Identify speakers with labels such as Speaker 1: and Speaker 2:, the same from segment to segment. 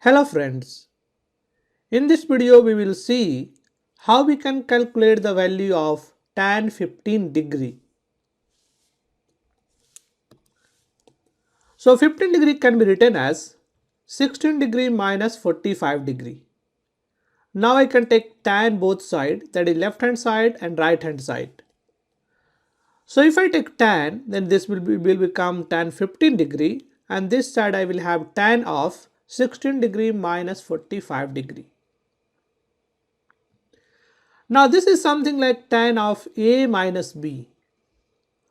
Speaker 1: Hello friends, in this video we will see how we can calculate the value of tan 15 degree. So 15 degree can be written as 16 degree minus 45 degree. Now I can take tan both sides, that is left hand side and right hand side. So if I take tan, then this will become tan 15 degree, and this side I will have tan of 16 degree minus 45 degree. Now this is something like tan of a minus b.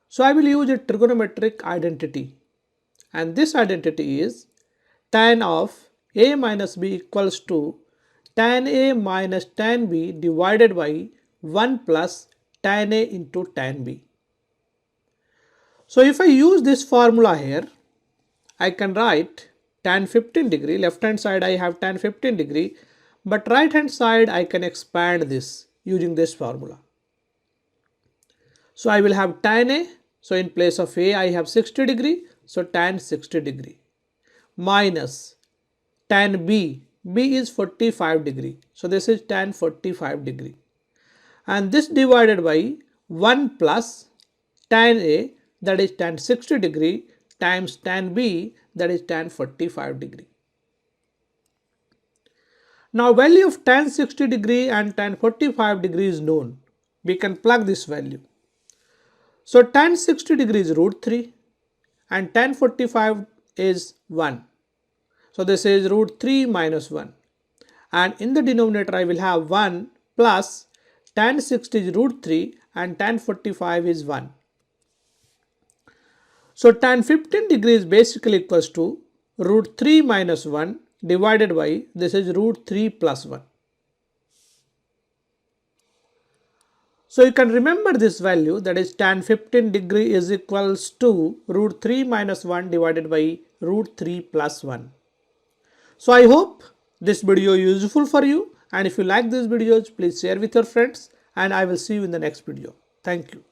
Speaker 1: So I will use a trigonometric identity, and this identity is tan of a minus b equals to tan a minus tan b divided by 1 plus tan a into tan b. So if I use this formula here, I can write tan 15 degree, left hand side I have tan 15 degree, but right hand side I can expand this using this formula. So I will have tan A, so in place of A I have 60 degree, so tan 60 degree, minus tan B, B is 45 degree, so this is tan 45 degree, and this divided by 1 plus tan A, that is tan 60 degree, times tan B, that is tan 45 degree. Now value of tan 60 degree and tan 45 degree is known. We can plug this value. So tan 60 degree is root 3 and tan 45 is 1. So this is root 3 minus 1. And in the denominator I will have 1 plus tan 60 is root 3 and tan 45 is 1. So tan 15 degree is basically equals to root 3 minus 1 divided by, this is root 3 plus 1. So you can remember this value, that is tan 15 degree is equals to root 3 minus 1 divided by root 3 plus 1. So I hope this video is useful for you, and if you like these videos, please share with your friends, and I will see you in the next video. Thank you.